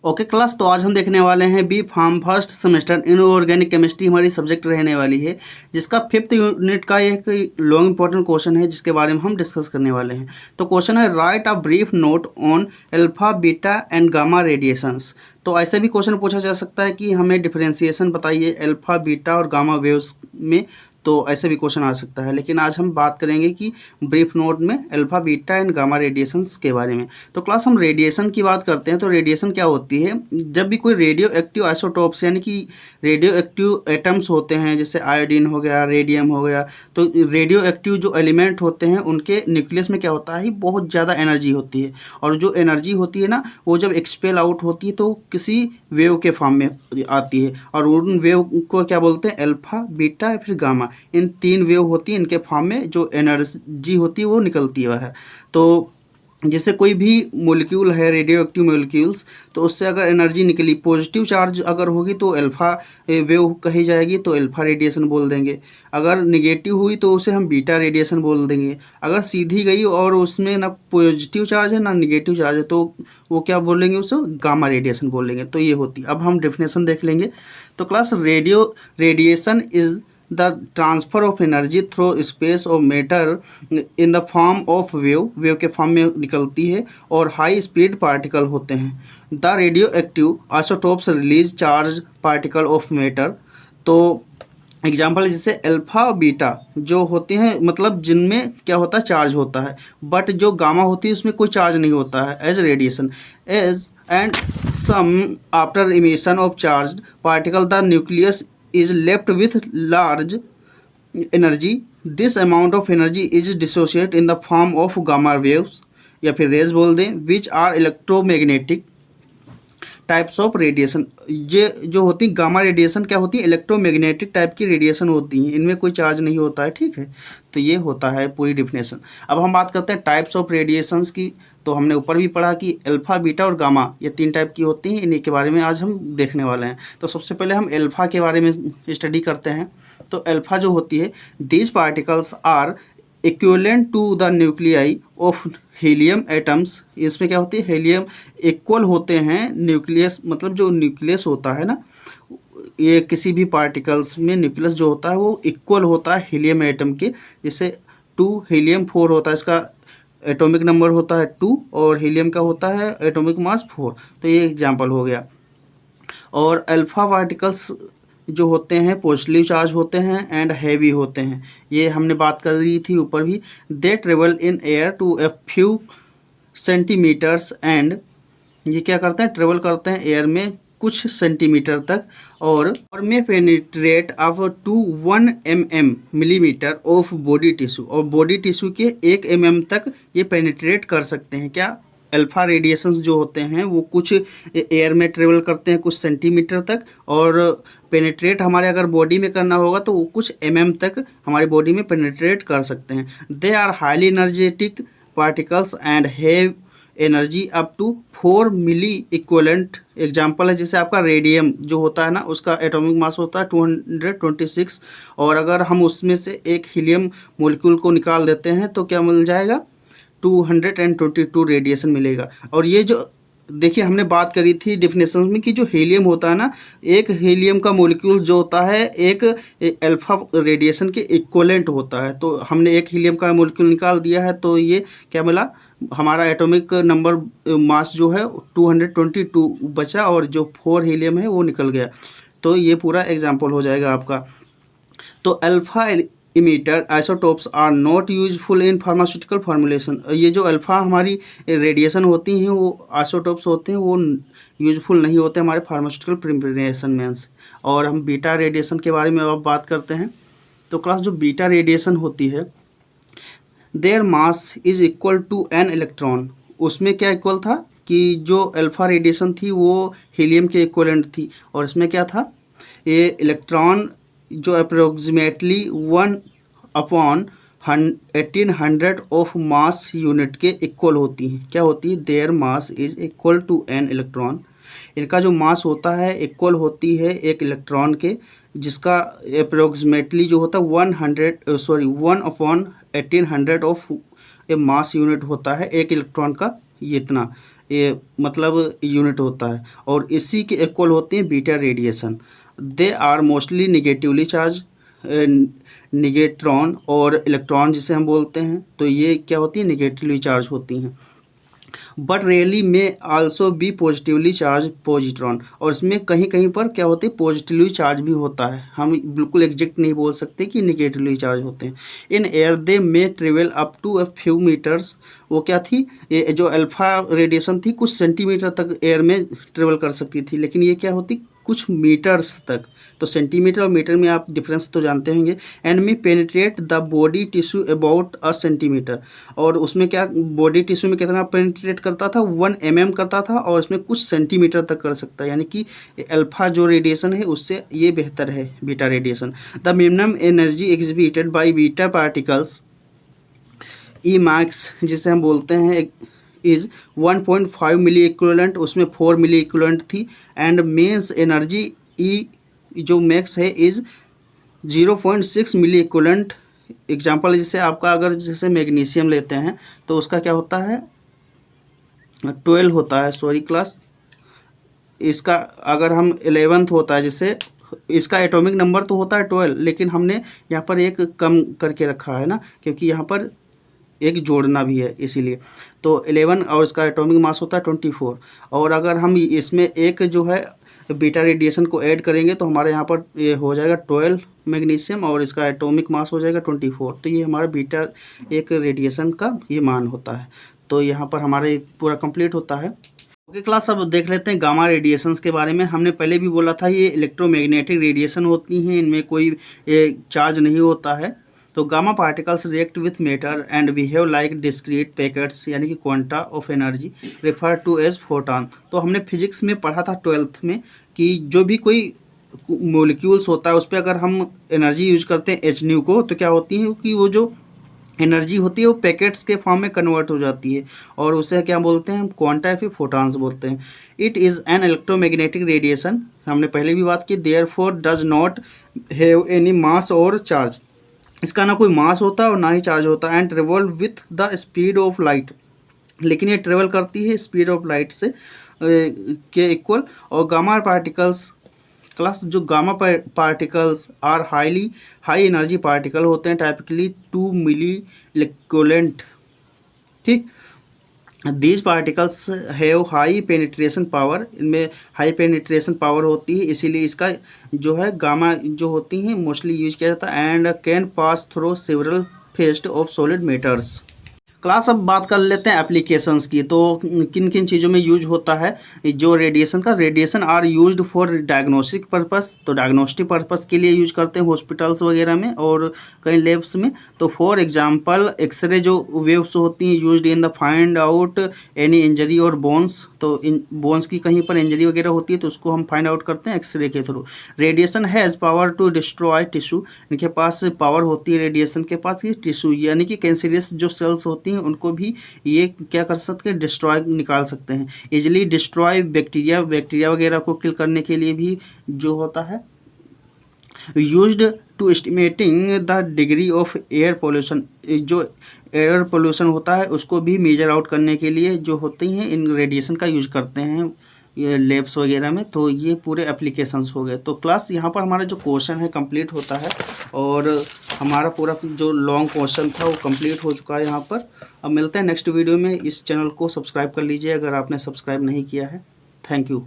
Okay class, तो आज हम देखने वाले हैं B pharm first semester inorganic chemistry हमारी सब्जेक्ट रहने वाली है, जिसका 5th यूनिट का एक लॉन्ग इंपॉर्टेंट क्वेश्चन है जिसके बारे में हम डिस्कस करने वाले हैं। तो क्वेश्चन है right a brief note on alpha beta and gamma radiations. तो ऐसे भी क्वेश्चन पूछा जा सकता है कि हमें डिफरेंशिएशन बताइए अल्फा बीटा और गामा वेव्स में, तो ऐसे भी क्वेश्चन आ सकता है। लेकिन आज हम बात करेंगे कि ब्रीफ नोट में alpha beta and gamma radiations के बारे में। तो क्लास हम रेडिएशन की बात करते हैं। तो रेडिएशन क्या होती है? जब भी कोई रेडियो एक्टिव आइसोटोप्स यानी कि रेडियो एक्टिव एटम्स होते हैं, जैसे आयोडीन हो गया, रेडियम हो गया, तो रेडियो एक्टिव जो एलिमेंट होते हैं उनके न्यूक्लियस में क्या होता है, बहुत ज़्यादा एनर्जी होती है। और जो एनर्जी होती है ना, वो जब एक्सपेल आउट होती है तो किसी वेव के फॉर्म में आती है, और उन वेव को क्या बोलते हैं, अल्फा बीटा या फिर गामा। इन 3 वेव होती है, इनके फॉर्म में जो एनर्जी होती है वो निकलती है बाहर। तो जैसे कोई भी मॉलिक्यूल है, रेडियो एक्टिव मॉलिक्यूल्स, तो उससे अगर एनर्जी निकली, पॉजिटिव चार्ज अगर होगी तो अल्फा वेव कही जाएगी, तो अल्फा रेडिएशन बोल देंगे। अगर निगेटिव हुई तो उसे हम बीटा रेडिएशन बोल देंगे। अगर सीधी गई और उसमें ना पॉजिटिव चार्ज है ना निगेटिव चार्ज है, तो वो क्या बोलेंगे, उसे गामा रेडिएशन बोलेंगे। तो ये होती है। अब हम डेफिनेशन देख लेंगे। तो class radiation is the transfer of energy through space और matter in the form of wave के फॉर्म में निकलती है, और हाई स्पीड पार्टिकल होते हैं। The radioactive isotopes release charge particle of matter. तो एग्जाम्पल जैसे अल्फा और बीटा जो होते हैं, मतलब जिनमें क्या होता है, चार्ज होता है, बट जो गामा होती है उसमें कोई चार्ज नहीं होता है, as radiation as and some after emission of charge particle the nucleus is left with large energy. This amount of energy is dissociated in the form of gamma waves या फिर raise बोल दें, which are electromagnetic types of radiation. ये जो होती है gamma radiation क्या होती है, इलेक्ट्रोमैग्नेटिक टाइप की रेडिएशन होती है, इनमें कोई चार्ज नहीं होता है। ठीक है, तो ये होता है पूरी डिफिनेशन। अब हम बात करते हैं टाइप्स ऑफ रेडिएशंस की। तो हमने ऊपर भी पढ़ा कि अल्फा बीटा और गामा ये 3 टाइप की होती हैं, इन्हीं के बारे में आज हम देखने वाले हैं। तो सबसे पहले हम अल्फा के बारे में स्टडी करते हैं। तो अल्फा जो होती है, these particles are equivalent to the nuclei of helium atoms. इसमें क्या होती है, हीलियम इक्वल होते हैं न्यूक्लियस, मतलब जो न्यूक्लियस होता है ना, ये किसी भी पार्टिकल्स में न्यूक्लियस जो होता है वो इक्वल होता है हीलियम एटम के। जैसे 2 हीलियम 4 होता है, इसका एटॉमिक नंबर होता है 2, और हीलियम का होता है एटॉमिक मास 4। तो ये एग्जाम्पल हो गया। और अल्फा पार्टिकल्स जो होते हैं पॉजिटिव चार्ज होते हैं एंड हैवी होते हैं, ये हमने बात कर रही थी ऊपर भी। They travel in air to a few centimetres and, ये क्या करते हैं, ट्रेवल करते हैं एयर में कुछ सेंटीमीटर तक, और में penetrate up to 1 mm millimetre of body tissue, और बॉडी टिश्यू के 1 mm तक ये पेनिट्रेट कर सकते हैं। क्या, अल्फा रेडिएशंस जो होते हैं वो कुछ एयर में ट्रेवल करते हैं कुछ सेंटीमीटर तक, और पेनिट्रेट हमारे अगर बॉडी में करना होगा तो वो कुछ तक हमारी बॉडी में पेनिट्रेट कर सकते हैं। They are highly energetic particles and have energy up to 4 milli equivalent. Example है जैसे आपका रेडियम जो होता है ना, उसका एटॉमिक मास होता है 226, और अगर हम उसमें से एक हीलियम मॉलिक्यूल को निकाल देते हैं तो क्या मिल जाएगा, 222 रेडिएशन मिलेगा। और ये जो देखिए हमने बात करी थी डिफिनेशन में कि जो हीलियम होता है ना, एक हीलियम का मॉलिक्यूल जो होता है एक अल्फा रेडिएशन के इक्वलेंट होता है। तो हमने एक हीलियम का मॉलिक्यूल निकाल दिया है, तो ये क्या मिला, हमारा एटॉमिक नंबर मास जो है 222 बचा, और जो 4 हीलियम है वो निकल गया। तो ये पूरा एग्जाम्पल हो जाएगा आपका। तो alpha emitter isotopes are not useful in pharmaceutical formulation. ये जो अल्फा हमारी रेडिएशन होती हैं वो आइसोटोप्स होते हैं, वो यूजफुल नहीं होते हमारे फार्मास्यूटिकल प्रिपरेशन में। और हम बीटा रेडिएशन के बारे में अब बात करते हैं। तो क्लास जो बीटा रेडिएशन होती है, their mass is equal to an electron. उसमें क्या इक्वल था कि जो अल्फा रेडिएशन थी वो हीलियम के इक्वलेंट थी, और इसमें क्या था, ये इलेक्ट्रॉन जो अप्रोक्सीमेटली 1/1800 ऑफ मास यूनिट के इक्वल होती हैं। क्या होती है, their mass is equal to an electron. इनका जो मास होता है इक्वल होती है एक इलेक्ट्रॉन के, जिसका अप्रोक्सीमेटली जो होता है 1/1800 ऑफ ए मास यूनिट होता है एक इलेक्ट्रॉन का, ये इतना। ये मतलब यूनिट होता है, और इसी के इक्वल होते हैं beta radiation. They are mostly negatively charge, negatron और इलेक्ट्रॉन जिसे हम बोलते हैं, तो ये क्या होती है, निगेटिवली चार्ज होती हैं। बट रेयरली में also be positively charge positron, और इसमें कहीं कहीं पर क्या होते हैं, पॉजिटिवली चार्ज भी होता है। हम बिल्कुल एग्जैक्ट नहीं बोल सकते कि निगेटिवली चार्ज होते हैं। इन एयर दे में travel up to a few metres, वो क्या थी, ये जो अल्फा रेडिएशन थी कुछ सेंटीमीटर तक एयर में ट्रेवल कर सकती थी, लेकिन ये क्या होती कुछ मीटर्स तक। तो सेंटीमीटर और मीटर में आप डिफरेंस तो जानते होंगे। एंड में penetrate the body tissue about a centimetre, और उसमें क्या बॉडी टिश्यू में कितना पेनिट्रेट करता था, 1 mm करता था, और इसमें कुछ सेंटीमीटर तक कर सकता है। यानी कि अल्फा जो रेडिएशन है उससे ये बेहतर है beta radiation. The minimum energy exhibited by beta particles E max जिसे हम बोलते हैं इज़ 1.5 मिली इक्विवेलेंट, उसमें 4 मिली इक्विवेलेंट थी। एंड मीन्स एनर्जी ई जो मैक्स है इज़ 0.6 मिली इक्विवेलेंट। एग्जाम्पल जैसे आपका अगर जैसे मैग्नीशियम लेते हैं तो उसका क्या होता है, 12 होता है, सॉरी क्लास। इसका अगर हम 11th होता है, जैसे इसका एटॉमिक नंबर तो होता है 12, लेकिन हमने यहाँ पर एक कम करके रखा है ना, क्योंकि यहाँ पर एक जोड़ना भी है इसीलिए। तो 11 और इसका एटॉमिक मास होता है 24। और अगर हम इसमें एक जो है बीटा रेडिएशन को ऐड करेंगे तो हमारे यहाँ पर ये हो जाएगा 12 मैग्नीशियम, और इसका एटॉमिक मास हो जाएगा 24। तो ये हमारा बीटा एक रेडिएशन का ये मान होता है। तो यहाँ पर हमारे पूरा कंप्लीट होता है। ओके क्लास, अब देख लेते हैं गामा रेडिएशंस के बारे में। हमने पहले भी बोला था ये इलेक्ट्रोमैग्नेटिक रेडिएशन होती हैं, इनमें कोई चार्ज नहीं होता है। तो gamma particles react with matter and behave like discrete packets, यानी कि quanta of energy refer to as photon. तो हमने फिजिक्स में पढ़ा था 12th में कि जो भी कोई मोलिक्यूल्स होता है उस पर अगर हम एनर्जी यूज करते हैं एच न्यू को, तो क्या होती है कि वो जो एनर्जी होती है वो पैकेट्स के फॉर्म में कन्वर्ट हो जाती है, और उसे क्या बोलते हैं हम, क्वांटा या फिर फोटॉन्स बोलते हैं। It is an electromagnetic radiation, हमने पहले भी बात की। Therefore does not have any mass और चार्ज, इसका ना कोई मास होता है और ना ही चार्ज होता है। And travel with the speed of light, लेकिन ये ट्रेवल करती है स्पीड ऑफ लाइट से के इक्वल। और गामा पार्टिकल्स क्लास, जो gamma particles are high energy particle होते हैं, टाइपिकली 2 मिली इक्विवेलेंट, ठीक। These particles have high penetration power, इनमें हाई पेनिट्रेशन पावर होती है, इसीलिए इसका जो है गामा जो होती हैं मोस्टली यूज किया जाता है। And can pass through several phase of solid matters. Class, अब बात कर लेते हैं एप्लीकेशंस की। तो किन किन चीज़ों में यूज होता है जो रेडिएशन का, radiation are used for diagnostic purpose, तो डायग्नोस्टिक पर्पस के लिए यूज करते हैं हॉस्पिटल्स वगैरह में और कई लैब्स में। तो फॉर एग्जांपल एक्सरे जो वेव्स होती हैं used in the find out any injury और बोन्स, तो इन बोन्स की कहीं पर इंजरी वगैरह होती है तो उसको हम फाइंड आउट करते हैं एक्सरे के थ्रू। Radiation has power to destroy tissue, इनके पास पावर होती है रेडिएशन के पास कि टिश्यू यानी कि कैंसरियस जो सेल्स होती हैं उनको भी ये क्या कर सकते हैं, डिस्ट्रॉय निकाल सकते हैं। इजिली डिस्ट्रॉय बैक्टीरिया वगैरह को किल करने के लिए भी जो होता है। Used to estimating the degree of air pollution, जो एयर पोल्यूशन होता है उसको भी मेजर आउट करने के लिए जो होती हैं इन रेडिएशन का यूज करते हैं ये लैब्स वगैरह में। तो ये पूरे एप्लीकेशंस हो गए। तो क्लास यहाँ पर हमारा जो क्वेश्चन है कंप्लीट होता है, और हमारा पूरा जो लॉन्ग क्वेश्चन था वो कंप्लीट हो चुका है यहाँ पर। अब मिलते हैं नेक्स्ट वीडियो में। इस चैनल को सब्सक्राइब कर लीजिए अगर आपने सब्सक्राइब नहीं किया है। Thank you.